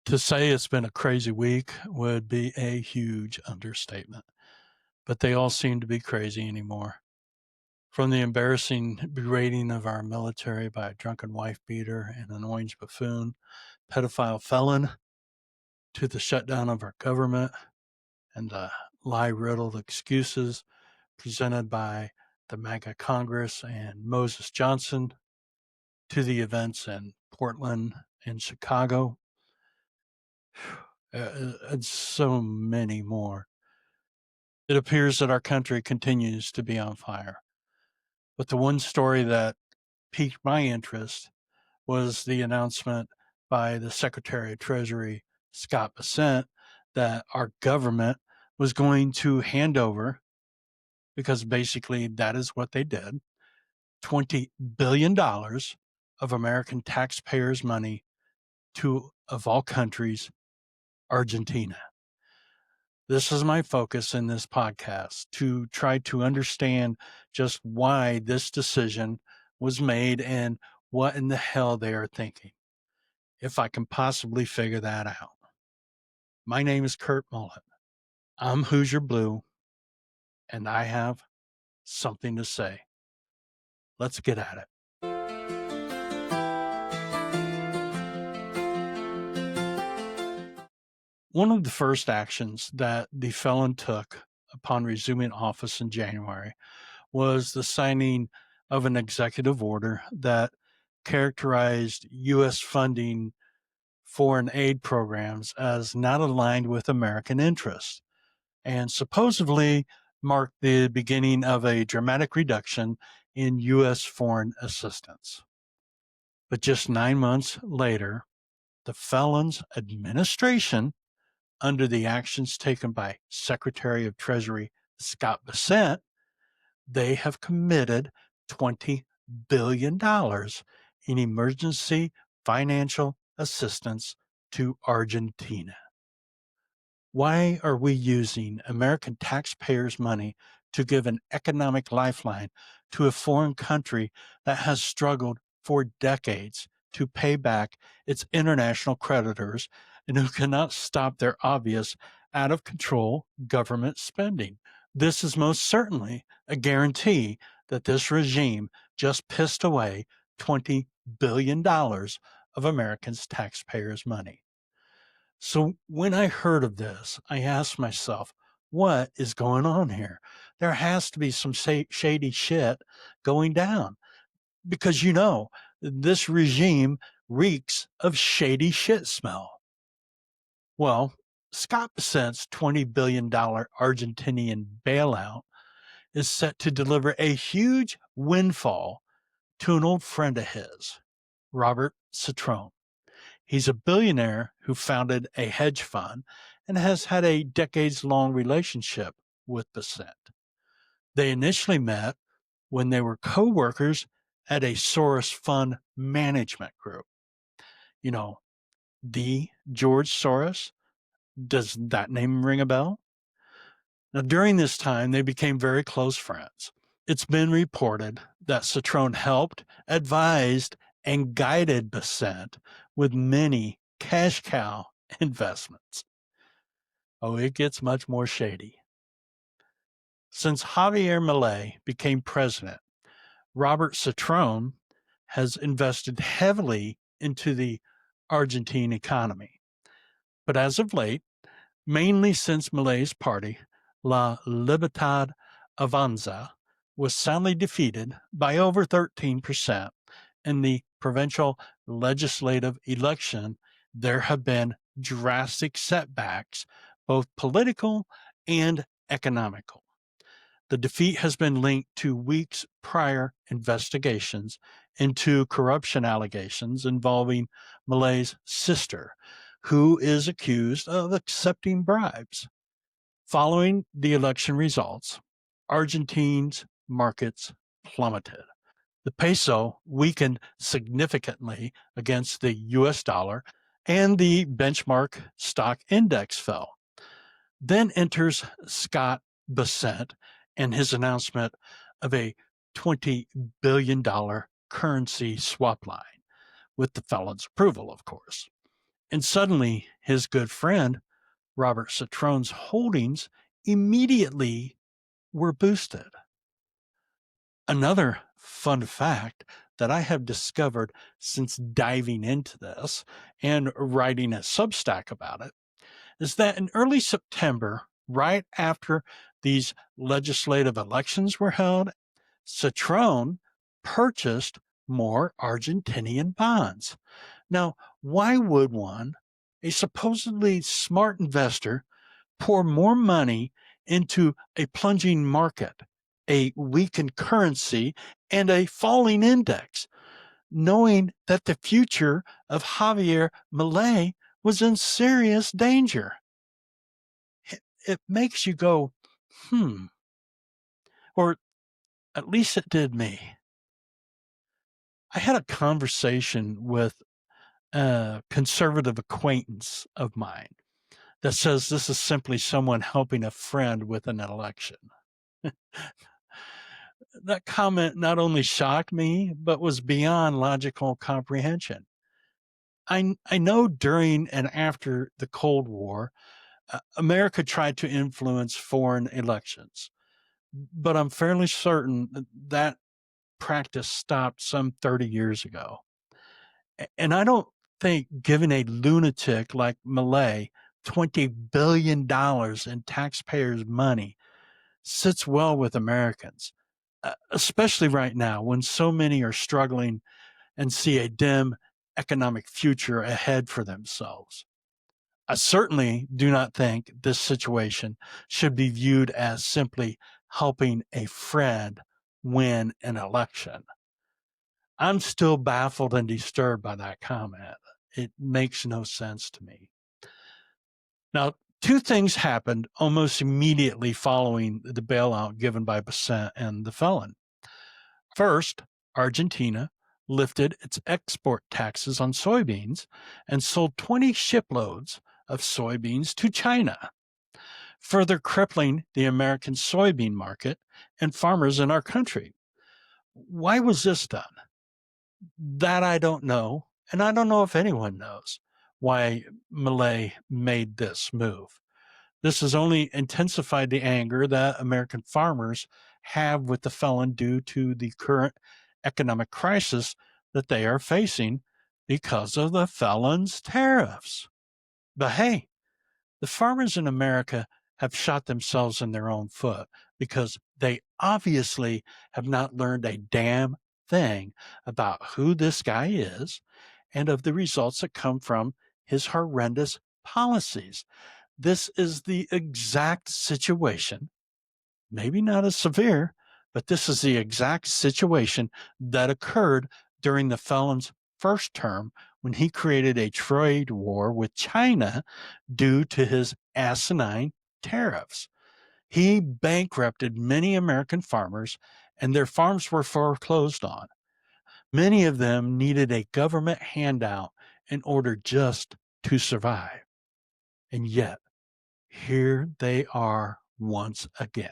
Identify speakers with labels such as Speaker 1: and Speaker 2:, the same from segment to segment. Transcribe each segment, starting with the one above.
Speaker 1: To say it's been a crazy week would be a huge understatement, but they all seem to be crazy anymore. From the embarrassing berating of our military by a drunken wife beater and an orange buffoon, pedophile felon, to the shutdown of our government and the lie riddled excuses presented by the MAGA Congress and Moses Johnson, to the events in Portland and Chicago, and so many more. It appears that our country continues to be on fire. But the one story that piqued my interest was the announcement by the Secretary of Treasury, Scott Bessent, that our government was going to hand over, because basically that is what they did, $20 billion of American taxpayers' money to, of all countries, Argentina. This is my focus in this podcast, to try to understand just why this decision was made and what in the hell they are thinking, if I can possibly figure that out. My name is Kurt Mullet. I'm Hoosier Blue, and I have something to say. Let's get at it. One of the first actions that the felon took upon resuming office in January was the signing of an executive order that characterized U.S. funding foreign aid programs as not aligned with American interests, and supposedly marked the beginning of a dramatic reduction in U.S. foreign assistance. But just 9 months later, the felon's administration, under the actions taken by Secretary of Treasury Scott Bessent, they have committed $20 billion in emergency financial assistance to Argentina. Why are we using American taxpayers' money to give an economic lifeline to a foreign country that has struggled for decades to pay back its international creditors and who cannot stop their obvious out-of-control government spending? This is most certainly a guarantee that this regime just pissed away $20 billion of Americans' taxpayers' money. So when I heard of this, I asked myself, what is going on here? There has to be some shady shit going down, because this regime reeks of shady shit smell. Well, Scott Bessent's $20 billion Argentinian bailout is set to deliver a huge windfall to an old friend of his, Robert Citrone. He's a billionaire who founded a hedge fund and has had a decades-long relationship with Bessent. They initially met when they were co-workers at a Soros fund management group. The George Soros. Does that name ring a bell? Now, during this time, they became very close friends. It's been reported that Citrone helped, advised, and guided Bessent with many cash cow investments. Oh, it gets much more shady. Since Javier Milei became president, Robert Citrone has invested heavily into the Argentine economy. But as of late, mainly since Milei's party, La Libertad Avanza, was soundly defeated by over 13% in the provincial legislative election, there have been drastic setbacks, both political and economical. The defeat has been linked to weeks prior investigations into corruption allegations involving Milei's sister, who is accused of accepting bribes. Following the election results, Argentina's markets plummeted. The peso weakened significantly against the US dollar, and the benchmark stock index fell. Then enters Scott Bessent and his announcement of a $20 billion currency swap line, with the felon's approval, of course. And suddenly, his good friend, Robert Citrone's holdings immediately were boosted. Another fun fact that I have discovered since diving into this and writing a Substack about it is that in early September, right after these legislative elections were held, Citrone purchased more Argentinian bonds. Now, why would one, a supposedly smart investor, pour more money into a plunging market, a weakened currency, and a falling index, knowing that the future of Javier Milei was in serious danger? It makes you go, or at least it did me. I had a conversation with a conservative acquaintance of mine that says this is simply someone helping a friend with an election. That comment not only shocked me, but was beyond logical comprehension. I know during and after the Cold War, America tried to influence foreign elections, but I'm fairly certain that practice stopped some 30 years ago. And I don't think giving a lunatic like Milei $20 billion in taxpayers' money sits well with Americans, especially right now when so many are struggling and see a dim economic future ahead for themselves. I certainly do not think this situation should be viewed as simply helping a friend win an election. I'm still baffled and disturbed by that comment. It makes no sense to me. Now, two things happened almost immediately following the bailout given by Bessent and the felon. First, Argentina lifted its export taxes on soybeans and sold 20 shiploads of soybeans to China, further crippling the American soybean market and farmers in our country. Why was this done? That I don't know, and I don't know if anyone knows why Milei made this move. This has only intensified the anger that American farmers have with the felon due to the current economic crisis that they are facing because of the felon's tariffs. But hey, the farmers in America have shot themselves in their own foot because they obviously have not learned a damn thing about who this guy is and of the results that come from his horrendous policies. This is the exact situation, maybe not as severe, but this is the exact situation that occurred during the felon's first term when he created a trade war with China due to his asinine tariffs. He bankrupted many American farmers and their farms were foreclosed on. Many of them needed a government handout in order just to survive. And yet, here they are once again.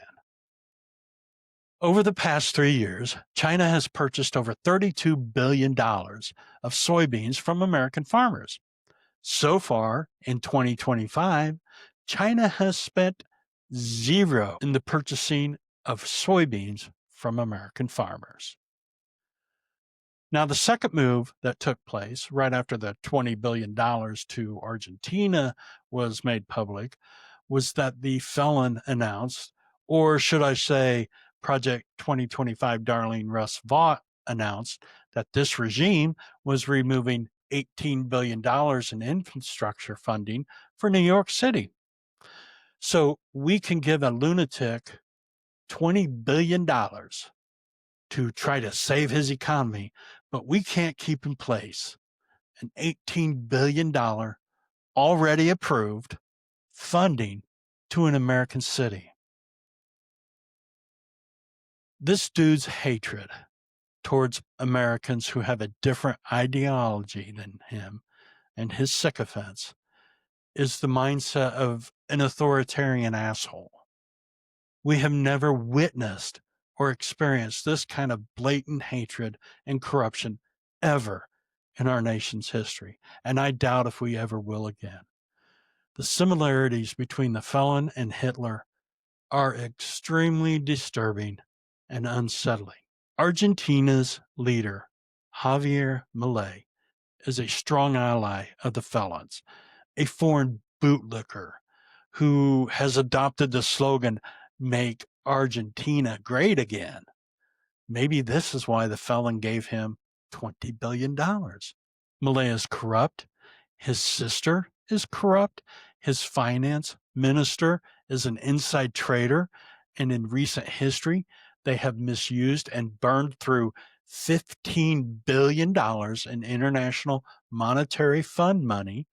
Speaker 1: Over the past 3 years, China has purchased over $32 billion of soybeans from American farmers. So far in 2025, China has spent zero in the purchasing of soybeans from American farmers. Now, the second move that took place right after the $20 billion to Argentina was made public was that the felon announced, or should I say, Project 2025 darling Russ Vought announced that this regime was removing $18 billion in infrastructure funding for New York City. So we can give a lunatic $20 billion to try to save his economy, but we can't keep in place an $18 billion already approved funding to an American city. This dude's hatred towards Americans who have a different ideology than him and his sycophants is the mindset of an authoritarian asshole. We have never witnessed or experienced this kind of blatant hatred and corruption ever in our nation's history, and I doubt if we ever will again. The similarities between the felon and Hitler are extremely disturbing and unsettling. Argentina's leader, Javier Milei, is a strong ally of the felons, a foreign bootlicker who has adopted the slogan, "Make Argentina Great Again." Maybe this is why the felon gave him $20 billion. Milei is corrupt. His sister is corrupt. His finance minister is an inside trader. And in recent history, they have misused and burned through $15 billion in International Monetary Fund money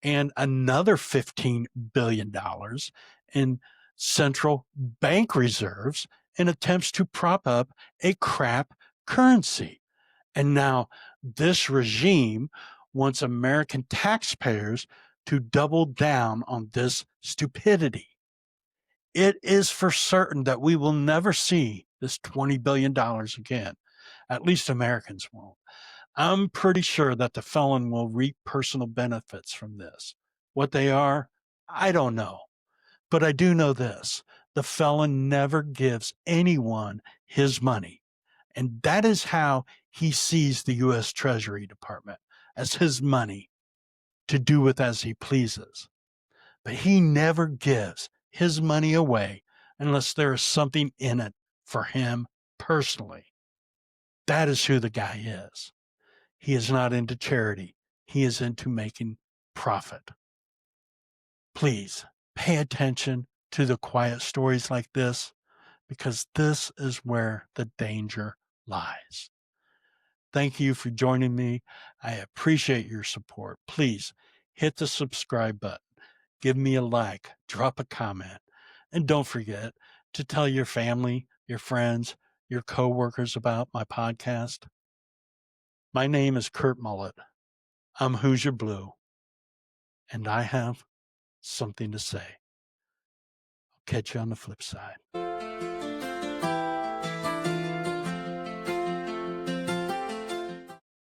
Speaker 1: and another $15 billion in central bank reserves in attempts to prop up a crap currency. And now this regime wants American taxpayers to double down on this stupidity. It is for certain that we will never see this $20 billion again. At least Americans won't. I'm pretty sure that the felon will reap personal benefits from this. What they are, I don't know. But I do know this: the felon never gives anyone his money. And that is how he sees the U.S. Treasury Department, as his money to do with as he pleases. But he never gives his money away unless there is something in it for him personally. That is who the guy is. He is not into charity. He is into making profit. Please pay attention to the quiet stories like this, because this is where the danger lies. Thank you for joining me. I appreciate your support. Please hit the subscribe button, give me a like, drop a comment, and don't forget to tell your family, your friends, your coworkers about my podcast. My name is Kurt Mullet. I'm Hoosier Blue, and I have something to say. I'll catch you on the flip side.